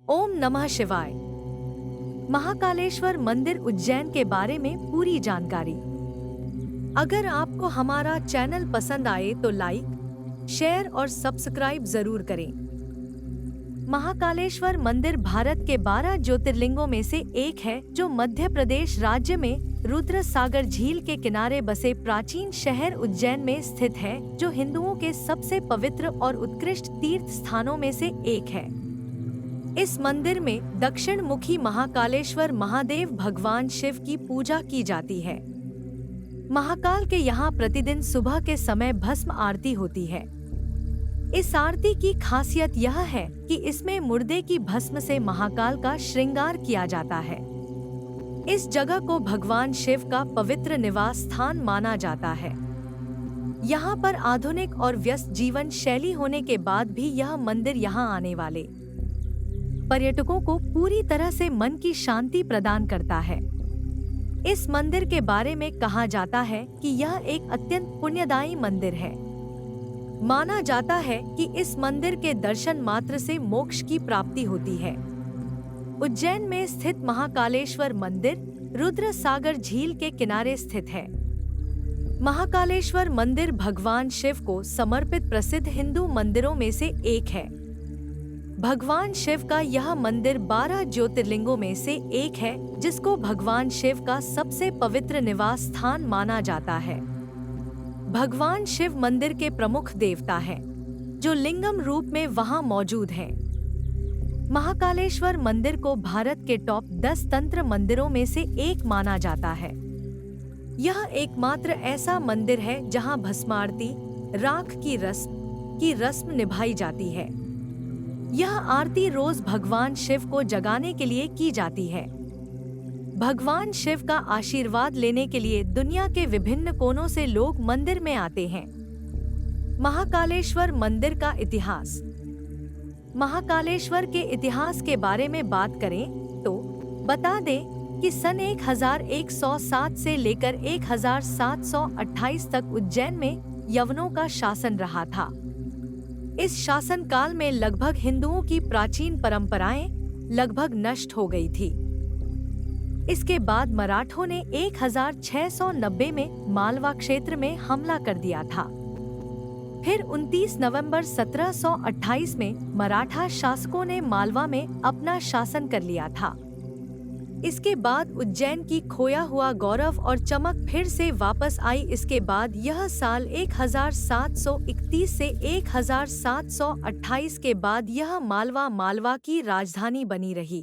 ओम नमः शिवाय। महाकालेश्वर मंदिर उज्जैन के बारे में पूरी जानकारी। अगर आपको हमारा चैनल पसंद आए तो लाइक, शेयर और सब्सक्राइब जरूर करें। महाकालेश्वर मंदिर भारत के 12 ज्योतिर्लिंगों में से एक है, जो मध्य प्रदेश राज्य में रुद्र सागर झील के किनारे बसे प्राचीन शहर उज्जैन में स्थित है, जो हिंदुओं के सबसे पवित्र और उत्कृष्ट तीर्थ स्थानों में से एक है। इस मंदिर में दक्षिण मुखी महाकालेश्वर महादेव भगवान शिव की पूजा की जाती है। महाकाल के यहाँ प्रतिदिन सुबह के समय भस्म आरती होती है। इस आरती की खासियत यह है कि इसमें मुर्दे की भस्म से महाकाल का श्रृंगार किया जाता है। इस जगह को भगवान शिव का पवित्र निवास स्थान माना जाता है। यहाँ पर आधुनिक और व्यस्त जीवन शैली होने के बाद भी यह मंदिर यहाँ आने वाले पर्यटकों को पूरी तरह से मन की शांति प्रदान करता है। इस मंदिर के बारे में कहा जाता है कि यह एक अत्यंत पुण्यदायी मंदिर है। माना जाता है कि इस मंदिर के दर्शन मात्र से मोक्ष की प्राप्ति होती है। उज्जैन में स्थित महाकालेश्वर मंदिर रुद्र सागर झील के किनारे स्थित है। महाकालेश्वर मंदिर भगवान शिव को समर्पित प्रसिद्ध हिंदू मंदिरों में से एक है। भगवान शिव का यह मंदिर 12 ज्योतिर्लिंगों में से एक है, जिसको भगवान शिव का सबसे पवित्र निवास स्थान माना जाता है। भगवान शिव मंदिर के प्रमुख देवता हैं, जो लिंगम रूप में वहां मौजूद हैं। महाकालेश्वर मंदिर को भारत के टॉप 10 तंत्र मंदिरों में से एक माना जाता है। यह एकमात्र ऐसा मंदिर है जहां भस्मारती, राख की रस्म निभाई जाती है। यह आरती रोज भगवान शिव को जगाने के लिए की जाती है। भगवान शिव का आशीर्वाद लेने के लिए दुनिया के विभिन्न कोनों से लोग मंदिर में आते हैं। महाकालेश्वर मंदिर का इतिहास। महाकालेश्वर के इतिहास के बारे में बात करें तो बता दें कि सन 1107 से लेकर 1728 तक उज्जैन में यवनों का शासन रहा था। इस शासन काल में लगभग हिंदुओं की प्राचीन परंपराएं लगभग नष्ट हो गई थी। इसके बाद मराठों ने 1690 में मालवा क्षेत्र में हमला कर दिया था। फिर 29 नवंबर 1728 में मराठा शासकों ने मालवा में अपना शासन कर लिया था। इसके बाद उज्जैन की खोया हुआ गौरव और चमक फिर से वापस आई। इसके बाद यह साल 1731 से 1728 के बाद यह मालवा की राजधानी बनी रही।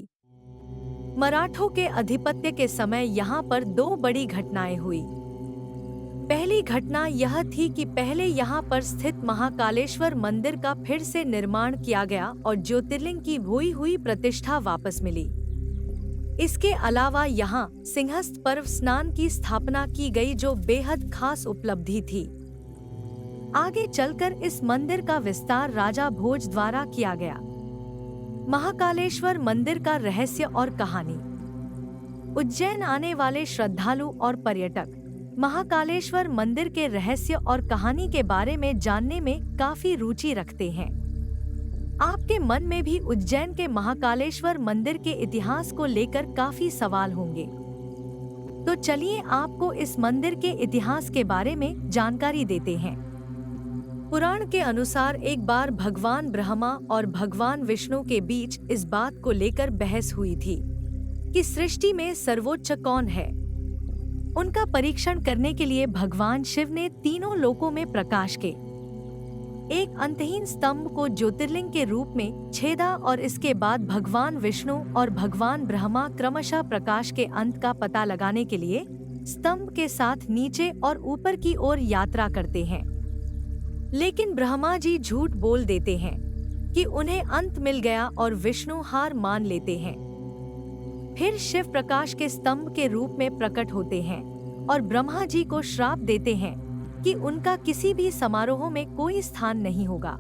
मराठों के अधिपत्य के समय यहाँ पर 2 बड़ी घटनाएं हुई। पहली घटना यह थी कि पहले यहाँ पर स्थित महाकालेश्वर मंदिर का फिर से निर्माण किया गया और ज्योतिर्लिंग की खोई हुई प्रतिष्ठा वापस मिली। इसके अलावा यहाँ सिंहस्थ पर्व स्नान की स्थापना की गई, जो बेहद खास उपलब्धि थी। आगे चलकर इस मंदिर का विस्तार राजा भोज द्वारा किया गया। महाकालेश्वर मंदिर का रहस्य और कहानी। उज्जैन आने वाले श्रद्धालु और पर्यटक महाकालेश्वर मंदिर के रहस्य और कहानी के बारे में जानने में काफी रुचि रखते हैं। आपके मन में भी उज्जैन के महाकालेश्वर मंदिर के इतिहास को लेकर काफी सवाल होंगे। तो चलिए आपको इस मंदिर के इतिहास के बारे में जानकारी देते हैं। पुराण के अनुसार एक बार भगवान ब्रह्मा और भगवान विष्णु के बीच इस बात को लेकर बहस हुई थी कि सृष्टि में सर्वोच्च कौन है। उनका परीक्षण करने के लिए भगवान शिव ने तीनों लोकों में प्रकाश के एक अंतहीन स्तंभ को ज्योतिर्लिंग के रूप में छेदा और इसके बाद भगवान विष्णु और भगवान ब्रह्मा क्रमशः प्रकाश के अंत का पता लगाने के लिए स्तंभ के साथ नीचे और ऊपर की ओर यात्रा करते हैं। लेकिन ब्रह्मा जी झूठ बोल देते हैं कि उन्हें अंत मिल गया और विष्णु हार मान लेते हैं। फिर शिव प्रकाश के स्तंभ के रूप में प्रकट होते हैं और ब्रह्मा जी को श्राप देते हैं कि उनका किसी भी समारोह में कोई स्थान नहीं होगा,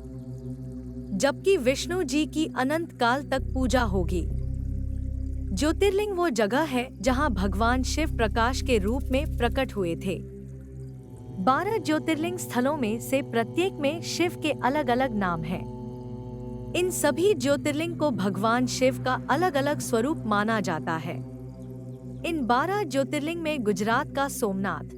जबकि विष्णु जी की अनंत काल तक पूजा होगी। ज्योतिर्लिंग वो जगह है जहां भगवान शिव प्रकाश के रूप में प्रकट हुए थे। 12 ज्योतिर्लिंग स्थलों में से प्रत्येक में शिव के अलग अलग नाम हैं। इन सभी ज्योतिर्लिंग को भगवान शिव का अलग अलग स्वरूप माना जाता है। इन 12 ज्योतिर्लिंग में गुजरात का सोमनाथ,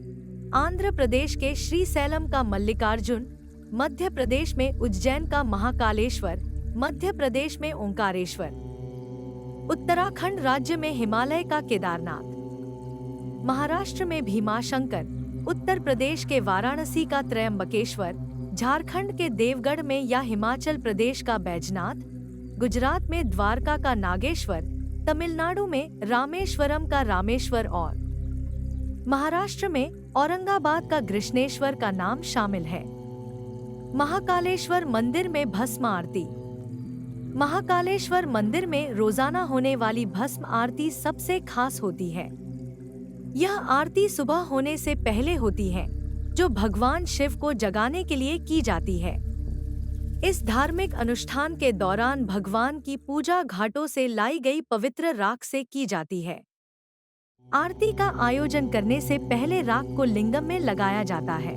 आंध्र प्रदेश के श्रीशैलम का मल्लिकार्जुन, मध्य प्रदेश में उज्जैन का महाकालेश्वर, मध्य प्रदेश में ओंकारेश्वर, उत्तराखंड राज्य में हिमालय का केदारनाथ, महाराष्ट्र में भीमाशंकर, उत्तर प्रदेश के वाराणसी का त्रयंबकेश्वर, झारखंड के देवगढ़ में या हिमाचल प्रदेश का बैजनाथ, गुजरात में द्वारका का नागेश्वर, तमिलनाडु में रामेश्वरम का रामेश्वर और महाराष्ट्र में औरंगाबाद का कृष्णेश्वर का नाम शामिल है। महाकालेश्वर मंदिर में भस्म आरती। महाकालेश्वर मंदिर में रोजाना होने वाली भस्म आरती सबसे खास होती है। यह आरती सुबह होने से पहले होती है, जो भगवान शिव को जगाने के लिए की जाती है। इस धार्मिक अनुष्ठान के दौरान भगवान की पूजा घाटों से लाई गई पवित्र राख से की जाती है। आरती का आयोजन करने से पहले राख को लिंगम में लगाया जाता है।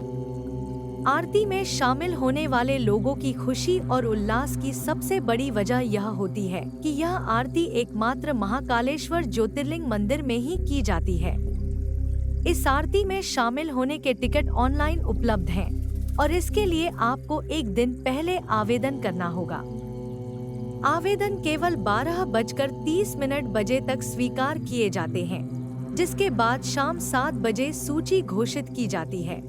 आरती में शामिल होने वाले लोगों की खुशी और उल्लास की सबसे बड़ी वजह यह होती है कि यह आरती एकमात्र महाकालेश्वर ज्योतिर्लिंग मंदिर में ही की जाती है। इस आरती में शामिल होने के टिकट ऑनलाइन उपलब्ध हैं और इसके लिए आपको एक दिन पहले आवेदन करना होगा। आवेदन केवल 12:30 बजे तक स्वीकार किए जाते हैं, जिसके बाद शाम 7 बजे सूची घोषित की जाती है।